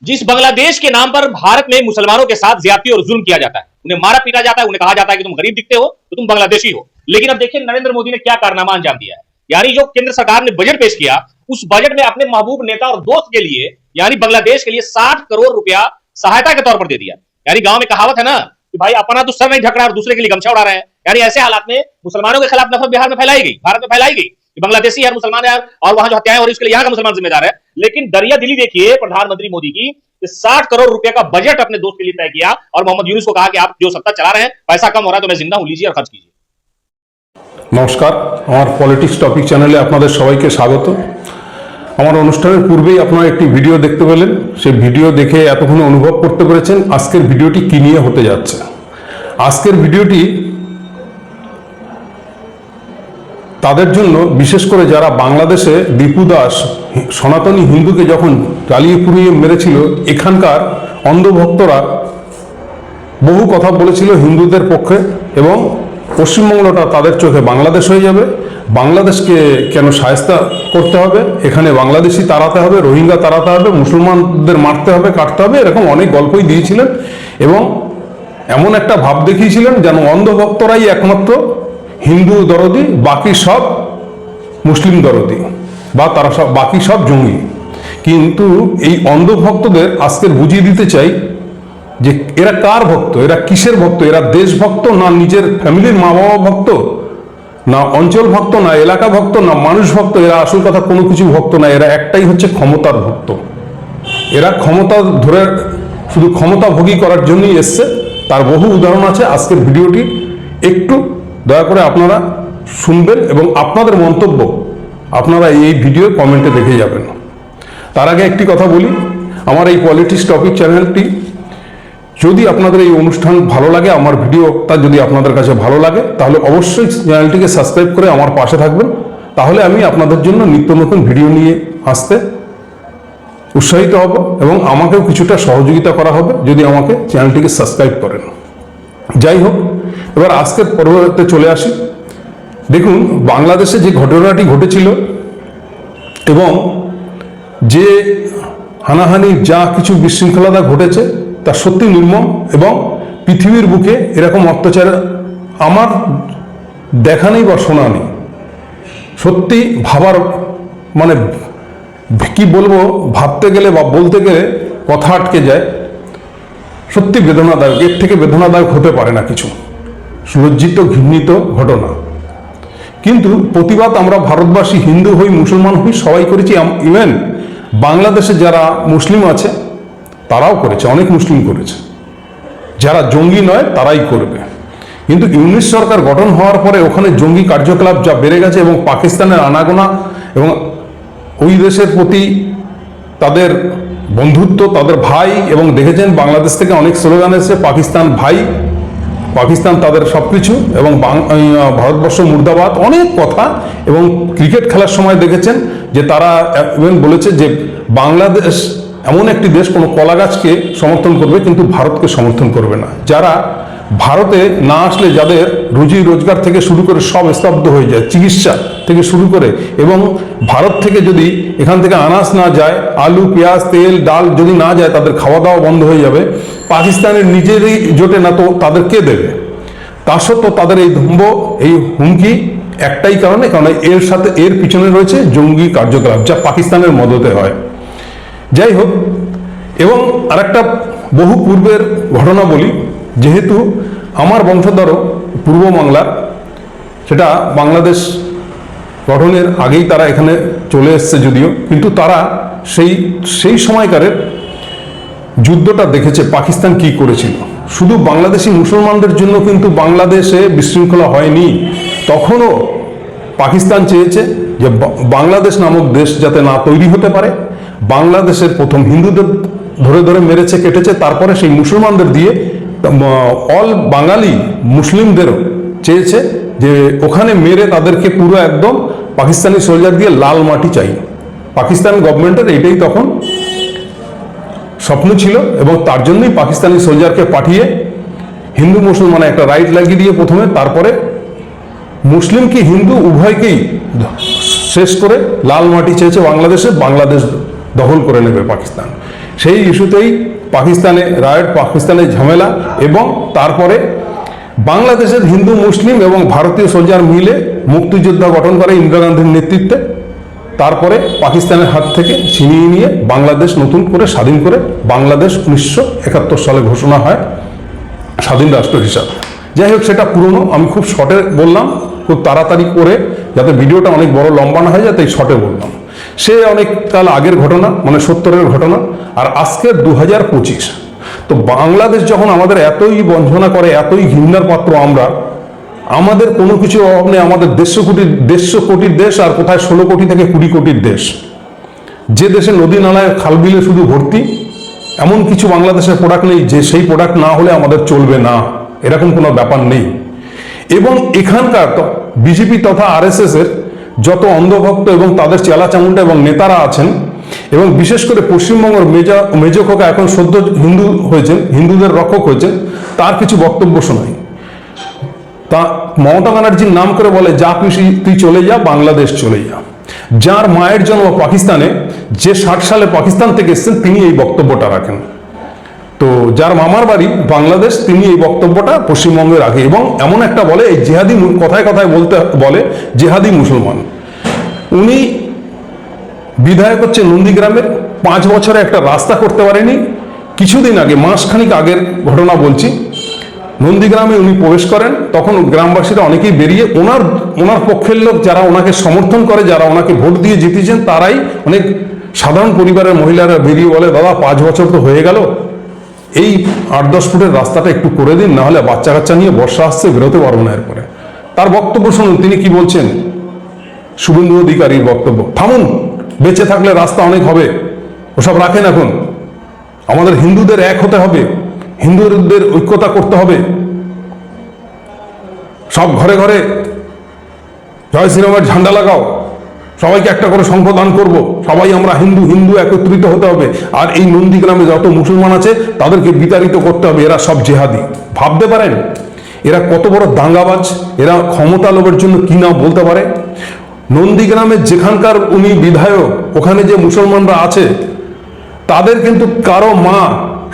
जिस बांग्लादेश के नाम पर भारत में मुसलमानों के साथ ज्यादती और जुल्म किया जाता है, उन्हें मारा पीटा जाता है, उन्हें कहा जाता है कि तुम गरीब दिखते हो तो तुम बांग्लादेशी हो। लेकिन अब देखिए नरेंद्र मोदी ने क्या कारनामा अंजाम दिया है। यानी जो केंद्र सरकार ने बजट पेश किया, उस बजट में अपने महबूब नेता और दोस्त के लिए यानी बांग्लादेश के लिए 60 करोड़ रुपया सहायता के तौर पर दे दिया। यानी गांव में कहावत है ना कि भाई अपना तो सर नहीं ढक रहा और दूसरे के लिए गमछा उड़ा रहे हैं। यानी ऐसे हालात में मुसलमानों के खिलाफ नफरत बिहार में फैलाई गई, भारत में फैलाई गई कि बांग्लादेशी यार मुसलमान यार, और वहां जो हत्याएं हो रही उसके लिए यहाँ का मुसलमान जिम्मेदार है। लेकिन दरिया दिली देखिए प्रधानमंत्री मोदी की 60 करोड़ रुपए का बजट अपने दोस्त के लिए तय किया और मोहम्मद यूनुस को कहा कि आप जो सत्ता चला रहे हैं पैसा कम हो रहा है तो मैं जिंदा हूं, लीजिए और खर्च कीजिए। নমস্কার, আমার পলিটিক্স টপিক চ্যানেলে আপনাদের সবাইকে স্বাগত। আমার অনুষ্ঠানের পূর্বেই আপনারা একটি ভিডিও দেখতে পেলেন, সেই ভিডিও দেখে এতক্ষণে অনুভব করতে পেরেছেন আজকের ভিডিওটি কি নিয়ে হতে যাচ্ছে। আজকের ভিডিওটি তাদের জন্য, বিশেষ করে যারা বাংলাদেশে দীপু দাস সনাতনী হিন্দুকে যখন জ্বালিয়ে পুড়িয়ে মেরেছিল, এখানকার অন্ধভক্তরা বহু কথা বলেছিল হিন্দুদের পক্ষে এবং পশ্চিমবঙ্গটা তাদের চোখে বাংলাদেশ হয়ে যাবে, বাংলাদেশকে কেন শায়েস্তা করতে হবে, এখানে বাংলাদেশি তাড়াতে হবে, রোহিঙ্গা তাড়াতে হবে, মুসলমানদের মারতে হবে, কাটতে হবে, এরকম অনেক গল্পই দিয়েছিলেন এবং এমন একটা ভাব দেখিয়েছিলেন যেন অন্ধভক্তরাই একমাত্র হিন্দু দরদি, বাকি সব মুসলিম দরদি বা তারা সব বাকি সব জঙ্গি। কিন্তু এই অন্ধভক্তদের আজকে বুঝিয়ে দিতে চাই যে এরা কার ভক্ত, এরা কিসের ভক্ত, এরা দেশভক্ত না নিজের ফ্যামিলির মা বাবা ভক্ত, না অঞ্চল ভক্ত, না এলাকা ভক্ত, না মানুষ ভক্ত। এরা আসল কথা কোনো কিছু ভক্ত না, এরা একটাই হচ্ছে ক্ষমতার ভক্ত। এরা ক্ষমতা ধরে শুধু ক্ষমতা ভোগী করার জন্যই এসছে। তার বহু উদাহরণ আছে। আজকের ভিডিওটি একটু দয়া করে আপনারা শুনবেন এবং আপনাদের মন্তব্য আপনারা এই ভিডিও কমেন্টে দেখে যাবেন। তার আগে একটি কথা বলি, আমার এই পলিটিক্স টপিক চ্যানেলটি যদি আপনাদের এই অনুষ্ঠান ভালো লাগে, আমার ভিডিওটা যদি আপনাদের কাছে ভালো লাগে, তাহলে অবশ্যই চ্যানেলটিকে সাবস্ক্রাইব করে আমার পাশে থাকবেন। তাহলে আমি আপনাদের জন্য নিত্য নতুন ভিডিও নিয়ে আসতে উৎসাহিত হব এবং আমাকেও কিছুটা সহযোগিতা করা হবে যদি আমাকে চ্যানেলটিকে সাবস্ক্রাইব করেন। যাই হোক, এবার আজকের পর্বতে চলে আসি। দেখুন, বাংলাদেশে যে ঘটনাটি ঘটেছিল এবং যে হানাহানি যা কিছু বিশৃঙ্খলতা ঘটেছে তা সত্যি নির্মম এবং পৃথিবীর বুকে এরকম অত্যাচার আমার দেখা নেই বা শোনা নেই। সত্যি ভাবার মানে কি বলবো, ভাবতে গেলে বা বলতে গেলে কথা আটকে যায়। সত্যি বেদনাদায়ক, এর থেকে বেদনাদায়ক হতে পারে না কিছু। লজ্জিত ঘৃণিত ঘটনা। কিন্তু প্রতিবাদ আমরা ভারতবাসী, হিন্দু হই মুসলমান হই সবাই করেছি। ইভেন বাংলাদেশে যারা মুসলিম আছে তারাও করেছে, অনেক মুসলিম করেছে। যারা জঙ্গি নয় তারাই করবে। কিন্তু ইউনিস সরকার গঠন হওয়ার পরে ওখানে জঙ্গি কার্যকলাপ যা বেড়ে গেছে এবং পাকিস্তানের আনাগোনা এবং ওই দেশের প্রতি তাদের বন্ধুত্ব, তাদের ভাই, এবং দেখেছেন বাংলাদেশ থেকে অনেক স্লোগান এসেছে পাকিস্তান ভাই, পাকিস্তান তাদের সব কিছু, এবং ভারতবর্ষ মুর্দাবাদ, অনেক কথা। এবং ক্রিকেট খেলার সময় দেখেছেন যে তারা ইভেন বলেছে যে বাংলাদেশ এমন একটি দেশ কোনো কলা গাছকে সমর্থন করবে কিন্তু ভারতকে সমর্থন করবে না। যারা ভারতে না আসলে যাদের রুজি রোজগার থেকে শুরু করে সব স্তব্ধ হয়ে যায়, চিকিৎসা থেকে শুরু করে, এবং ভারত থেকে যদি এখান থেকে আনাজ না যায়, আলু পেঁয়াজ তেল ডাল যদি না যায়, তাদের খাওয়া দাওয়া বন্ধ হয়ে যাবে। পাকিস্তানের নিজেরই জোটে না তো তাদের কে দেবে? তা সত্ত্বেও তাদের এই ধম্ব, এই হুমকি একটাই কারণে, কারণ এর সাথে এর পিছনে রয়েছে জঙ্গি কার্যকলাপ যা পাকিস্তানের মদতে হয়। যাই হোক, এবং আরেকটা বহু পূর্বের ঘটনা বলি। যেহেতু আমার বংশধরও পূর্ব বাংলার, সেটা বাংলাদেশ গঠনের আগেই তারা এখানে চলে এসছে যদিও, কিন্তু তারা সেই সময়কারের যুদ্ধটা দেখেছে পাকিস্তান কি করেছিল। শুধু বাংলাদেশি মুসলমানদের জন্য কিন্তু বাংলাদেশে বিশৃঙ্খলা হয়নি। তখনও পাকিস্তান চেয়েছে যে বাংলাদেশ নামক দেশ যাতে না তৈরি হতে পারে। বাংলাদেশের প্রথম হিন্দুদের ধরে ধরে মেরেছে, কেটেছে, তারপরে সেই মুসলমানদের দিয়ে অল বাঙালি মুসলিমদেরও চেয়েছে যে ওখানে মেরে তাদেরকে পুরো একদম পাকিস্তানি সোলজার দিয়ে লাল মাটি চাই। পাকিস্তান গভর্নমেন্টের এটাই তখন স্বপ্ন ছিল এবং তার জন্যই পাকিস্তানি সোলজারকে পাঠিয়ে হিন্দু মুসলমানে একটা রাইট লাগিয়ে দিয়ে প্রথমে, তারপরে মুসলিম কি হিন্দু উভয়কেই শেষ করে লাল মাটি চেয়েছে বাংলাদেশে, বাংলাদেশ দখল করে নেবে পাকিস্তান। সেই ইস্যুতেই পাকিস্তানে রায়ট, পাকিস্তানের ঝামেলা, এবং তারপরে বাংলাদেশের হিন্দু মুসলিম এবং ভারতীয় সোলজার মিলে মুক্তিযোদ্ধা গঠন করে ইন্দিরা গান্ধীর নেতৃত্বে। তারপরে পাকিস্তানের হাত থেকে ছিনিয়ে নিয়ে বাংলাদেশ নতুন করে স্বাধীন করে বাংলাদেশ 1971 সালে ঘোষণা হয় স্বাধীন রাষ্ট্র হিসাবে। যাই হোক, সেটা পুরনো, আমি খুব শর্টে বললাম, খুব তাড়াতাড়ি করে, যাতে ভিডিওটা অনেক বড় লম্বা না হয়, যাতে এই শর্টে বললাম। সে অনেক কাল আগের ঘটনা, মানে 70-এর ঘটনা। আর আজকে 2025। তো বাংলাদেশ যখন আমাদের এতই বঞ্চনা করে, এতই ঘৃণার পাত্র আমরা, আমাদের কোনো কিছু অভাব নেই। আমাদের 150 কোটির দেশ, আর কোথায় 16 কোটি থেকে 20 কোটির দেশ, যে দেশে নদী নালায় খাল বিলে শুধু ভর্তি, এমন কিছু বাংলাদেশের প্রোডাক্ট নেই যে সেই প্রোডাক্ট না হলে আমাদের চলবে না, এরকম কোনো ব্যাপার নেই। এবং এখানকার বিজেপি তথা RSS এর যত অন্ধভক্ত এবং তাদের চেলাচামুন্ডা এবং নেতারা আছেন, এবং বিশেষ করে পশ্চিমবঙ্গের মেজো খোকা এখন সদ্য হিন্দু হয়েছেন, হিন্দুদের রক্ষক হয়েছেন, তার কিছু বক্তব্য শোনাই। তা মমতা ব্যানার্জির নাম করে বলে, যা খুশি তুই চলে যা, বাংলাদেশ চলে যা। যার মায়ের জন্ম পাকিস্তানে, যে 60 সালে পাকিস্তান থেকে এসেছেন, তিনি এই বক্তব্যটা রাখেন। তো যার মামার বাড়ি বাংলাদেশ, তিনি এই বক্তব্যটা পশ্চিমবঙ্গে রাখে, এবং এমন একটা বলে, এই জেহাদি, কথায় কথায় বলে জেহাদি মুসলমান। উনি বিধায়ক হচ্ছে নন্দীগ্রামের, 5 বছরে একটা রাস্তা করতে পারেনি। কিছুদিন আগে, মাসখানিক আগের ঘটনা বলছি, নন্দীগ্রামে উনি প্রবেশ করেন, তখন গ্রামবাসীরা অনেকেই বেরিয়ে ওনার পক্ষের লোক, যারা ওনাকে সমর্থন করে, যারা ওনাকে ভোট দিয়ে জিতেছেন, তারাই, অনেক সাধারণ পরিবারের মহিলারা বেরিয়ে বলে, দাদা 5 বছর তো হয়ে গেল, এই 8-10 ফুটের রাস্তাটা একটু করে দিন, নাহলে বাচ্চা কাচ্চা নিয়ে বর্ষা আসছে, বেরোতে পারবো না এরপরে। তার বক্তব্য শুনুন, তিনি কি বলছেন। শুভেন্দু অধিকারীর বক্তব্য। থামুন, বেঁচে থাকলে রাস্তা অনেক হবে, ওসব রাখেন এখন। আমাদের হিন্দুদের এক হতে হবে, হিন্দুদের ঐক্যতা করতে হবে। সব ঘরে ঘরে জয় শ্রীরামের ঝান্ডা লাগাও, সবাইকে একটা করে শঙ্খ দান করবো, সবাই আমরা হিন্দু হিন্দু একত্রিত হতে হবে। আর এই নন্দীগ্রামে যত মুসলমান আছে তাদেরকে বিতাড়িত করতে হবে, এরা সব জেহাদি। ভাবতে পারেন এরা কত বড় দাঙ্গাবাজ, এরা ক্ষমতা লোভের জন্য কি না বলতে পারে। নন্দীগ্রামে যেখানকার উনি বিধায়ক, ওখানে যে মুসলমানরা আছে, তাদের কিন্তু কারো মা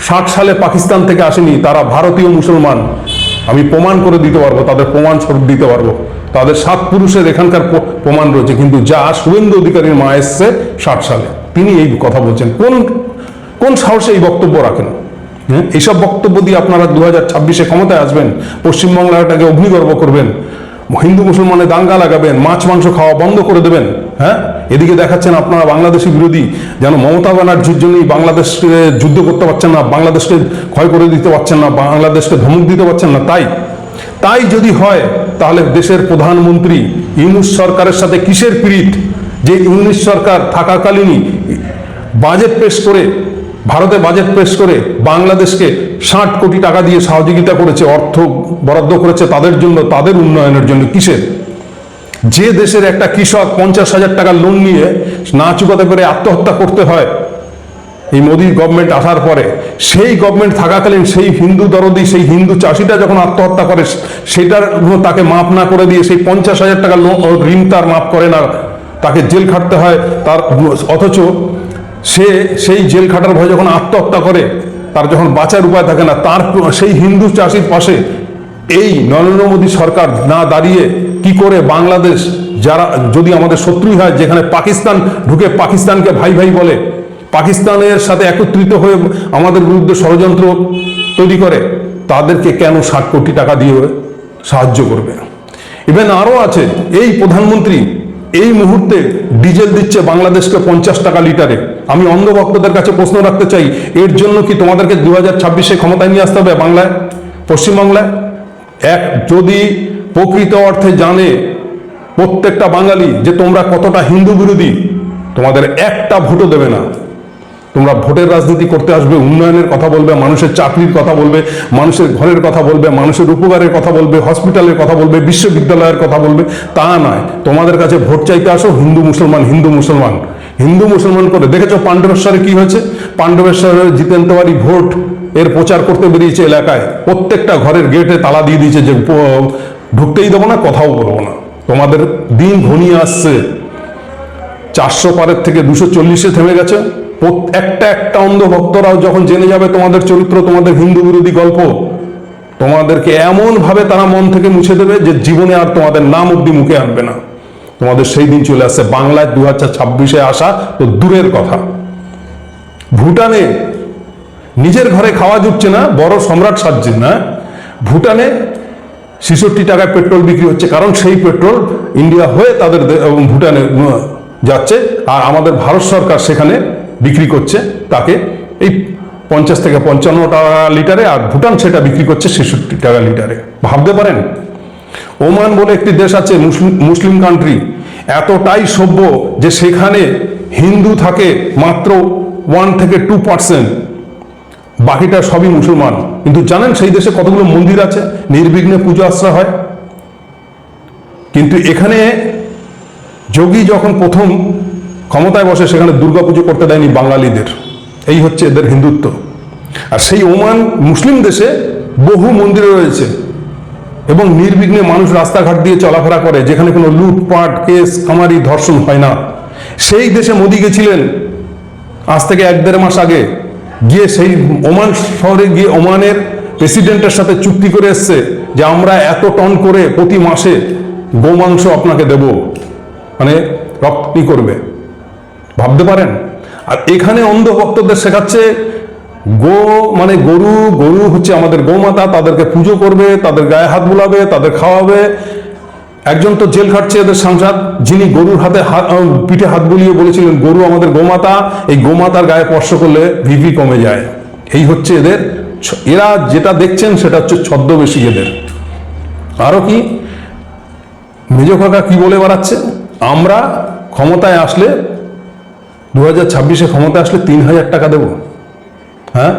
60 সালে পাকিস্তান থেকে আসেনি, তারা ভারতীয় মুসলমান। আমি প্রমাণ করে দিতে পারবো, তাদের প্রমাণ স্বরূপ দিতে পারবো, তাদের 7 পুরুষের এখানকার প্রমাণ রয়েছে। কিন্তু যা শুভেন্দু অধিকারীর মা এসছে 60 সালে, তিনি এই কথা বলছেন। কোন সাহসে এই বক্তব্য রাখেন? হ্যাঁ, এইসব বক্তব্য দিয়ে আপনারা 2026-এ ক্ষমতায় আসবেন, পশ্চিমবাংলাটাকে অগ্নিগর্ভ করবেন, হিন্দু মুসলমানে দাঙ্গা লাগাবেন, মাছ মাংস খাওয়া বন্ধ করে দেবেন। হ্যাঁ, এদিকে দেখাচ্ছেন আপনারা বাংলাদেশি বিরোধী, যেন মমতা ব্যানার্জির জন্যই বাংলাদেশকে যুদ্ধ করতে পারছেন না, বাংলাদেশকে ক্ষয় করে দিতে পারছেন না, বাংলাদেশকে ধমক দিতে পারছেন না। তাই যদি হয়, তাহলে দেশের প্রধানমন্ত্রী ইউনূস সরকারের সাথে কিসের পীড়িত, যে ইউনূস সরকার থাকাকালীনই বাজেট পেশ করে, ভারতে বাজেট পেশ করে বাংলাদেশকে 60 কোটি টাকা দিয়ে সহযোগিতা করেছে, অর্থ বরাদ্দ করেছে তাদের জন্য, তাদের উন্নয়নের জন্য। কিসের? যে দেশের একটা কৃষক 50,000 টাকা লোন নিয়ে না চুকাতে পেরে আত্মহত্যা করতে হয় এই মোদীর গভর্নমেন্ট আসার পরে, সেই গভর্নমেন্ট থাকাকালীন সেই হিন্দু দরদি, সেই হিন্দু চাষিটা যখন আত্মহত্যা করে, সেটার তাকে মাফ না করে দিয়ে সেই 50,000 টাকা ঋণ তার মাফ করে না, তাকে জেল খাটতে হয় তার। অথচ সেই জেল খাটার ভয় যখন আত্মহত্যা করে, তার যখন বাঁচার উপায় থাকে না, তার সেই হিন্দু চাষির পাশে এই নরেন্দ্র মোদী সরকার না দাঁড়িয়ে কি করে বাংলাদেশ, যারা যদি আমাদের শত্রুই হয়, যেখানে পাকিস্তান ঢুকে পাকিস্তানকে ভাই ভাই বলে, পাকিস্তানের সাথে একত্রিত হয়ে আমাদের বিরুদ্ধে ষড়যন্ত্র তৈরি করে, তাদেরকে কেন 60 কোটি টাকা দিয়ে সাহায্য করবে? ইভেন আরও আছে, এই প্রধানমন্ত্রী এই মুহূর্তে ডিজেল দিচ্ছে বাংলাদেশকে 50 টাকা লিটারে। আমি অন্ধভক্তদের কাছে প্রশ্ন রাখতে চাই, এর জন্য কি তোমাদেরকে 2026-এ ক্ষমতায় নিয়ে আসতে হবে বাংলায়, পশ্চিমবাংলায়? যদি প্রকৃত অর্থে জানে প্রত্যেকটা বাঙালি যে তোমরা কতটা হিন্দু বিরোধী, তোমাদের একটা ভোটও দেবে না। তোমরা ভোটের রাজনীতি করতে আসবে, উন্নয়নের কথা বলবে, মানুষের চাকরির কথা বলবে, মানুষের ঘরের কথা বলবে, মানুষের উপকারের কথা বলবে, হসপিটালের কথা বলবে, বিশ্ববিদ্যালয়ের কথা বলবে। তা নয়, তোমাদের কাছে ভোট চাইতে আসো হিন্দু মুসলমান হিন্দু মুসলমান হিন্দু মুসলমান করে। দেখেছো পাণ্ডবেশ্বরে কি হয়েছে? পাণ্ডবেশ্বরে জিতেন তেওয়ারি ভোট এর প্রচার করতে বেরিয়েছে এলাকায়, প্রত্যেকটা ঘরের গেটে তালা দিয়ে দিয়েছে যে ঢুকতেই দেবো না, কথাও বলবো না। তোমাদের দিন ঘনিয়ে আসছে, 400 পারের থেকে 240-এ থেমে গেছে, একটা একটা অন্ধভক্তরাও যখন জেনে যাবে তোমাদের চরিত্র, তোমাদের হিন্দু বিরোধী গল্প, তোমাদেরকে এমন ভাবে তারা মন থেকে মুছে দেবে যে জীবনে আর তোমাদের নাম অব্দি মুখে আনবে না। তোমাদের সেই দিন চলে আসছে। বাংলায় 2026-এ আসা তো দূরের কথা, ভুটানে নিজের ঘরে খাওয়া জুটছে না, বড় সম্রাট সাজছে না, ভুটানে 66 টাকায় পেট্রোল বিক্রি হচ্ছে, কারণ সেই পেট্রোল ইন্ডিয়া হয়ে তাদের ভুটানে যাচ্ছে, আর আমাদের ভারত সরকার সেখানে বিক্রি করছে তাকে এই 50 থেকে 55 টাকা লিটারে, আর ভুটান সেটা বিক্রি করছে 66 টাকা লিটারে। ভাবতে পারেন? ওমান বলে একটি দেশ আছে, মুসলিম কান্ট্রি, এতটাই সভ্য যে সেখানে হিন্দু থাকে মাত্র 1 থেকে 2%, বাকিটা সবই মুসলমান। কিন্তু জানেন সেই দেশে কতগুলো মন্দির আছে, নির্বিঘ্নে পুজো আশ্রা হয়। কিন্তু এখানে যোগী যখন প্রথম ক্ষমতায় বসে সেখানে দুর্গাপুজো করতে দেয়নি বাঙালিদের। এই হচ্ছে এদের হিন্দুত্ব। আর সেই ওমান মুসলিম দেশে বহু মন্দির রয়েছে এবং নির্বিঘ্নে মানুষ রাস্তাঘাট দিয়ে চলাফেরা করে, যেখানে কোনো লুটপাট, কেস কামারি, ধর্ষণ হয় না। সেই দেশে মোদি গেছিলেন আজ থেকে 1-1.5 মাস আগে, গিয়ে সেই ওমান শহরে গিয়ে ওমানের প্রেসিডেন্টের সাথে চুক্তি করে এসছে যে আমরা এত টন করে প্রতি মাসে গোমাংস আপনাকে দেব, মানে রপ্তানি করবে। ভাবতে পারেন? আর এখানে অন্ধভক্তদের শেখাচ্ছে মানে গরু, গরু হচ্ছে আমাদের গোমাতা, তাদেরকে পুজো করবে, তাদের গায়ে হাত বুলাবে, তাদের খাওয়াবে। একজন তো জেল খাটছে এদের সাংসদ, যিনি গরুর পিঠে হাত বুলিয়ে বলেছিলেন গরু আমাদের গোমাতা, এই গোমাতার গায়ে স্পর্শ করলে ভিপি কমে যায়। এই হচ্ছে এদের, এরা যেটা দেখছেন সেটা হচ্ছে ছদ্মবেশী এদের। আরো কি মেজ কাকা কি বলে বেড়াচ্ছে, আমরা ক্ষমতায় আসলে 2026-এ ক্ষমতায় আসলে 3000 টাকা দেবো। হ্যাঁ,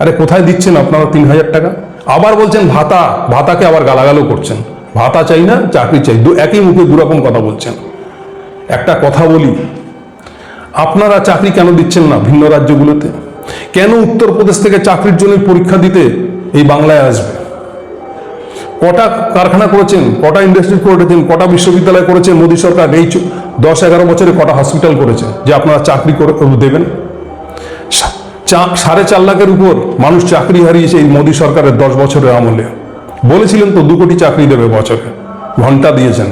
আরে কোথায় দিচ্ছেন আপনারা 3000 টাকা? আবার বলছেন ভাতা, ভাতাকে আবার গালাগালও করছেন। ভাতা চাই না, চাকরি চাই, একই মুখে দুরকম কথা বলছেন। একটা কথা বলি, আপনারা চাকরি কেন দিচ্ছেন না ভিন্ন রাজ্যগুলোতে? কেন উত্তরপ্রদেশ থেকে চাকরির জন্য পরীক্ষা দিতে এই বাংলায় আসবে? কটা কারখানা করেছেন, কটা ইন্ডাস্ট্রি করেছেন, কটা বিশ্ববিদ্যালয় করেছেন মোদী সরকার? এই 10-11 বছরে কটা হসপিটাল করেছে যে আপনারা চাকরি করে দেবেন? 4.5 লাখের উপর মানুষ চাকরি হারিয়েছে এই মোদী সরকারের 10 বছরের আমলে। বলেছিলেন তো 2 কোটি চাকরি দেবে বছরে, ঘন্টা দিয়েছেন।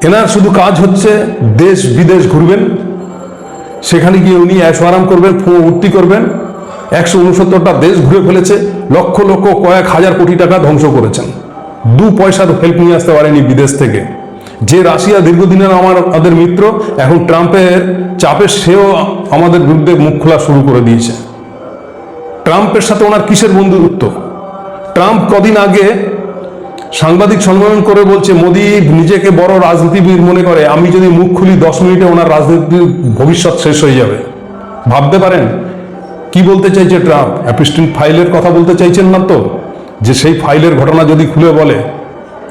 এনার শুধু কাজ হচ্ছে দেশ বিদেশ ঘুরবেন, সেখানে গিয়ে উনি ऐशो आराम করবেন, ফুর্তি করবেন। 169টা দেশ ঘুরে ফেলেছে, লক্ষ লক্ষ কয়েক হাজার কোটি টাকা ধ্বংস করেছেন। 2 পয়সার হেল্প নিয়ে আসতে পারেনি বিদেশ থেকে। যে রাশিয়া দীর্ঘদিনের আমাদের মিত্র, এখন ট্রাম্পের চাপে সেও আমাদের বিরুদ্ধে মুখ খোলা শুরু করে দিয়েছে। ট্রাম্পের সাথে ওনার কিসের বন্ধুত্ব? ট্রাম্প কদিন আগে সাংবাদিক সম্মেলন করে বলছে মোদি নিজেকে বড় রাজনীতিবিদ মনে করে, আমি যদি মুখ খুলি 10 মিনিটে ওনার রাজনীতির ভবিষ্যৎ শেষ হয়ে যাবে। ভাবতে পারেন কি বলতে চাইছে ট্রাম্প? অ্যাপস্টিন ফাইলের কথা বলতে চাইছেন না তো? যে সেই ফাইলের ঘটনা যদি খুলে বলে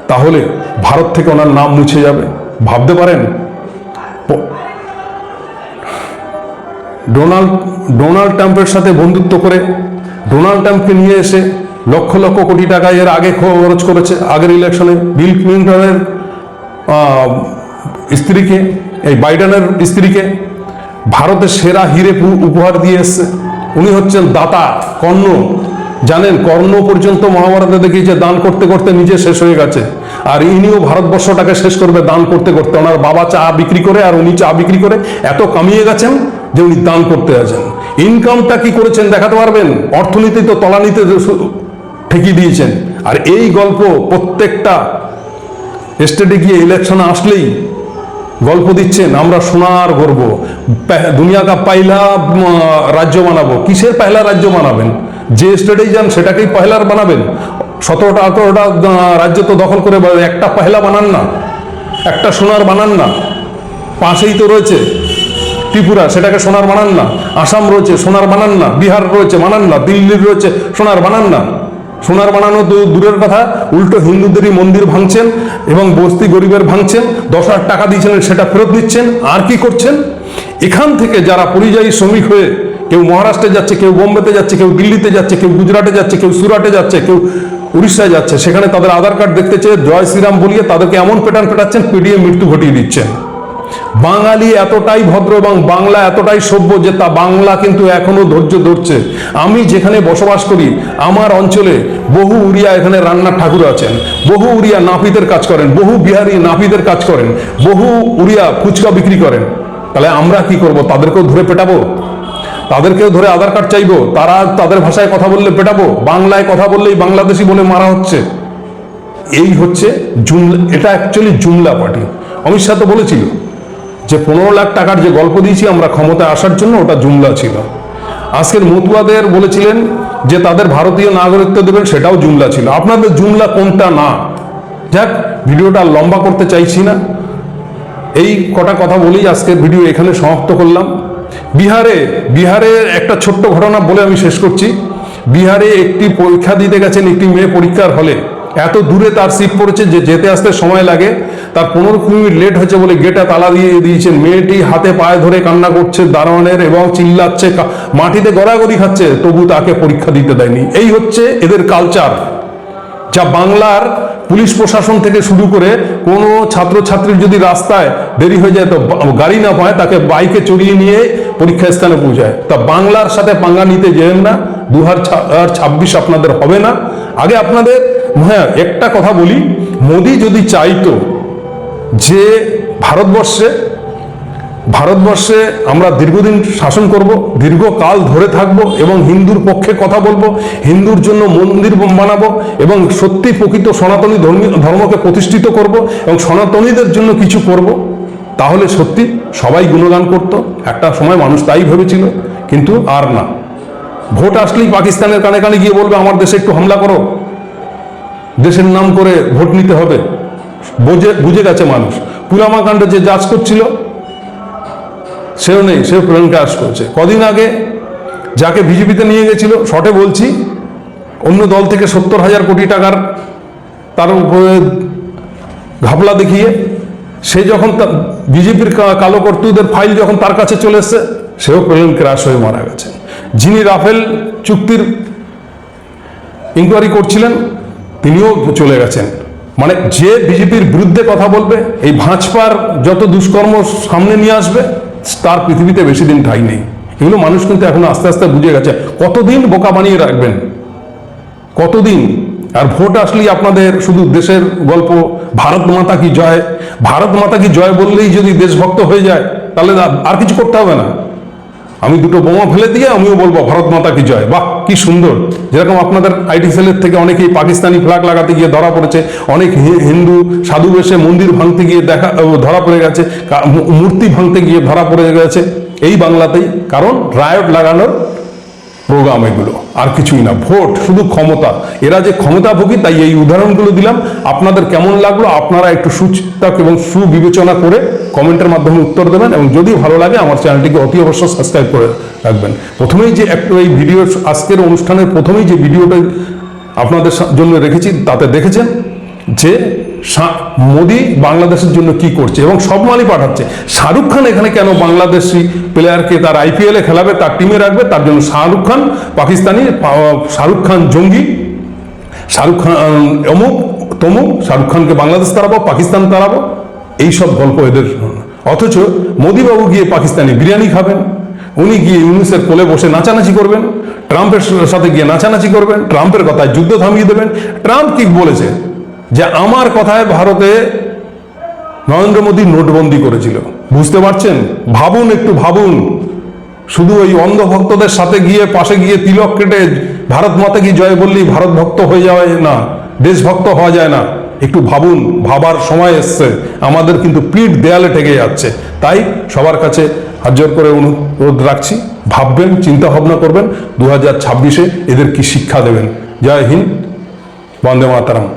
তাহলে ভারত থেকে ওনার নাম মুছে যাবে। ভাবতে পারেন? ডোনাল্ড ট্রাম্পের সাথে বন্ধুত্ব করে ডোনাল্ড ট্রাম্পকে নিয়ে এসে লক্ষ লক্ষ কোটি টাকা এর আগে খরচ করেছে। আগের ইলেকশনে বিল ক্লিন্টনের স্ত্রীকে, এই বাইডেনের স্ত্রীকে ভারতের সেরা হিরে উপহার দিয়ে এসছে। উনি হচ্ছেন দাতা, কর্ণ। জানেন, কর্ণ পর্যন্ত মহাভারতে দেখিয়েছে দান করতে করতে নিজে শেষ হয়ে গেছে, আর ইনিও ভারতবর্ষটাকে শেষ করবে দান করতে করতে। ওনার বাবা চা বিক্রি করে আর উনি চা বিক্রি করে এত কামিয়ে গেছেন যে উনি দান করতে আছেন। ইনকামটা কি করেছেন দেখাতে পারবেন? অর্থনীতি তো তলানিতে ঠেকিয়ে দিয়েছেন। আর এই গল্প প্রত্যেকটা স্টেটে গিয়ে ইলেকশন আসলেই গল্প দিচ্ছেন, আমরা সোনার গর্ব, দুনিয়া কা পয়লা রাজ্য বানাবো। কিসের পয়লা রাজ্য বানাবেন? যে স্টেটেই যান সেটাকেই পয়লার বানাবেন। 17টা 18টা রাজ্য তো দখল করে একটা পয়লা বানান না, একটা সোনার বানান না। পাশেই তো রয়েছে ত্রিপুরা, সেটাকে সোনার বানান না। আসাম রয়েছে, সোনার বানান না। বিহার রয়েছে, বানান না। দিল্লির রয়েছে, সোনার বানান না। সোনার বানানো দূরের কথা, উল্টো হিন্দুদেরই মন্দির ভাঙছেন এবং বস্তি গরিবের ভাঙছেন। 10,000 টাকা দিয়েছিলেন সেটা ফেরত দিচ্ছেন। আর কি করছেন? এখান থেকে যারা পরিযায়ী শ্রমিক হয়ে কেউ মহারাষ্ট্রে যাচ্ছে, কেউ বোম্বেতে যাচ্ছে, কেউ দিল্লিতে যাচ্ছে, কেউ গুজরাটে যাচ্ছে, কেউ সুরাটে যাচ্ছে, কেউ উড়িষ্যায় যাচ্ছে, সেখানে তাদের আধার কার্ড দেখতে চেয়ে জয় শ্রীরাম বলিয়ে তাদেরকে এমন পেটাচ্ছেন, পিটিয়ে মৃত্যু ঘটিয়ে দিচ্ছেন। বাঙালি এতটাই ভদ্র এবং বাংলা এতটাই সভ্য যে তা বাংলা কিন্তু এখনো ধৈর্য ধরছে। আমি যেখানে বসবাস করি আমার অঞ্চলে বহু উড়িয়া এখানে রান্নার ঠাকুর আছেন, বহু উড়িয়া নাপিতের কাজ করেন, বহু বিহারি নাপিতের কাজ করেন, বহু উড়িয়া ফুচকা বিক্রি করেন। তাহলে আমরা কি করব? তাদেরকেও ধরে পেটাবো? তাদেরকেও ধরে আধার কার্ড চাইবো? তারা তাদের ভাষায় কথা বললে পেটাবো? বাংলায় কথা বললেই বাংলাদেশি বলে মারা হচ্ছে। এই হচ্ছে জুমলা, এটা অ্যাকচুয়ালি জুমলা পার্টি। অমিত শাহ তো বলেছিল যে 15 লাখ টাকার যে গল্প দিয়েছি আমরা ক্ষমতায় আসার জন্য, ওটা জুমলা ছিল। আজকের মতুয়াদের বলেছিলেন যে তাদের ভারতীয় নাগরিকত্ব দেবেন, সেটাও জুমলা ছিল। আপনাদের জুমলা কোনটা না? যাক, ভিডিওটা লম্বা করতে চাইছি না, এই কটা কথা বলেই আজকের ভিডিও এখানে সমাপ্ত করলাম। বিহারের একটা ছোট্ট ঘটনা বলে আমি শেষ করছি। বিহারে একটি পরীক্ষা দিতে গেছেন একটি মেয়ে পরীক্ষার হলে, এত দূরে তার সিট পড়েছে যে যেতে আসতে সময় লাগে, তার 15 মিনিট লেট হয়েছে বলে গেটে তালা দিয়ে দিয়েছেন। মেয়েটি হাতে পায়ে ধরে কান্না করছে দারোয়ানের এবং চিল্লাচ্ছে, মাটিতে গড়াগড়ি খাচ্ছে, তবু তাকে পরীক্ষা দিতে দেয়নি। এই হচ্ছে এদের কালচার, যা বাংলার পুলিশ প্রশাসন থেকে শুরু করে কোনো ছাত্রছাত্রীর যদি রাস্তায় দেরি হয়ে যায় তো গাড়ি না পায়, তাকে বাইকে চড়িয়ে নিয়ে পরীক্ষা স্থানে পৌঁছায়। তা বাংলার সাথে পাঙ্গা নিতে যেন না, 2026 আপনাদের হবে না। আগে আপনাদের, হ্যাঁ একটা কথা বলি, মোদি যদি চাইতো যে ভারতবর্ষে আমরা দীর্ঘদিন শাসন করব, দীর্ঘকাল ধরে থাকব এবং হিন্দুর পক্ষে কথা বলবো, হিন্দুর জন্য মন্দির বানাবো এবং সত্যি প্রকৃত সনাতনী ধর্মকে প্রতিষ্ঠিত করব এবং সনাতনীদের জন্য কিছু করব, তাহলে সত্যি সবাই গুণগান করত। একটা সময় মানুষ তাই ভেবেছিল, কিন্তু আর না। ভোট আসলেই পাকিস্তানের কানে কানে গিয়ে বলবে আমার দেশে একটু হামলা করো, দেশের নাম করে ভোট নিতে হবে। বুঝে গেছে মানুষ। পুলওয়ামা কাণ্ডে যে জাজ করছিল সেও নেই, সেও প্লেন ক্র্যাশ করেছে। কদিন আগে যাকে বিজেপিতে নিয়ে গেছিল, শর্টে বলছি, অন্য দল থেকে 70,000 কোটি টাকার তার উপরে ঘাপলা দেখিয়ে সে যখন বিজেপির কালো কর্তুদের ফাইল যখন তার কাছে চলে এসছে, সেও প্লেন ক্র্যাশ হয়ে মারা গেছে। যিনি রাফেল চুক্তির ইনকোয়ারি করছিলেন তিনিও চলে গেছেন। মানে যে বিজেপির বিরুদ্ধে কথা বলবে, এই ভাঁজপার যত দুষ্কর্ম সামনে নিয়ে আসবে, তার পৃথিবীতে বেশি দিন ঠাঁই নেই। এগুলো মানুষ কিন্তু এখন আস্তে আস্তে বুঝে গেছে। কতদিন বোকা বানিয়ে রাখবেন, কতদিন? আর ভোট আসলেই আপনাদের শুধু দেশের গল্প, ভারত মাতা কি জয়, ভারত মাতা কি জয় বললেই যদি দেশভক্ত হয়ে যায়, তাহলে আর কিছু করতে হবে না। আমি দুটো বোমা ফেলে দিয়ে আমিও বলবো ভারত মাতা কি জয়। বাহ, কি সুন্দর! যেরকম আপনাদের আইটি সেলের থেকে অনেকেই পাকিস্তানি ফ্ল্যাগ লাগাতে গিয়ে ধরা পড়েছে, অনেক হিন্দু সাধু বেশে মন্দির ভাঙতে গিয়ে ধরা পড়ে গেছে, মূর্তি ভাঙতে গিয়ে ধরা পড়ে গেছে এই বাংলাতেই। কারণ রায়ট লাগানোর প্রোগ্রাম এগুলো, আর কিছুই না। ভোট শুধু ক্ষমতা, এরা যে ক্ষমতাভোগী, তাই এই উদাহরণগুলো দিলাম। আপনাদের কেমন লাগলো আপনারা একটু সুচিন্তা এবং সুবিবেচনা করে কমেন্টের মাধ্যমে উত্তর দেবেন, এবং যদি ভালো লাগে আমার চ্যানেলটিকে অতি অবশ্যই সাবস্ক্রাইব করে রাখবেন। প্রথমেই যে একটু এই ভিডিও, আজকের অনুষ্ঠানের প্রথমেই যে ভিডিওটা আপনাদের জন্য রেখেছি, তাতে দেখেছেন যে মোদি বাংলাদেশের জন্য কি করছে এবং সব মালই পাঠাচ্ছে। শাহরুখ খান এখানে কেন বাংলাদেশি প্লেয়ারকে তার IPL এ খেলাবে, তার টিমে রাখবে, তার জন্য শাহরুখ খান পাকিস্তানি, শাহরুখ খান জঙ্গি, শাহরুখ খান অমুক তমুক, শাহরুখ খানকে বাংলাদেশ তাড়াবো, পাকিস্তান তাড়াবো, এইসব গল্প এদের। অথচ মোদিবাবু গিয়ে পাকিস্তানি বিরিয়ানি খাবেন, উনি গিয়ে ইউনুসের কোলে বসে নাচানাচি করবেন, ট্রাম্পের সাথে গিয়ে নাচানাচি করবেন, ট্রাম্পের কথায় যুদ্ধ থামিয়ে দেবেন। ট্রাম্প কি বলেছে যে আমার কথায় ভারতে নরেন্দ্র মোদী নোটবন্দি করেছিল, বুঝতে পারছেন? ভাবুন, একটু ভাবুন। শুধু ওই অন্ধভক্তদের সাথে গিয়ে পাশে গিয়ে তিলক কেটে ভারত মাতা কি জয় বললেই ভারত ভক্ত হয়ে যাওয়া না, দেশভক্ত হওয়া যায় না। একটু ভাবুন, ভাবার সময় এসছে। আমাদের কিন্তু পিঠ দেয়ালে ঠেকে যাচ্ছে। তাই সবার কাছে হাত জোর করে অনুরোধ রাখছি, ভাববেন, চিন্তা ভাবনা করবেন 2026-এ এদের কি শিক্ষা দেবেন। জয় হিন্দ, বন্দে মাতরম।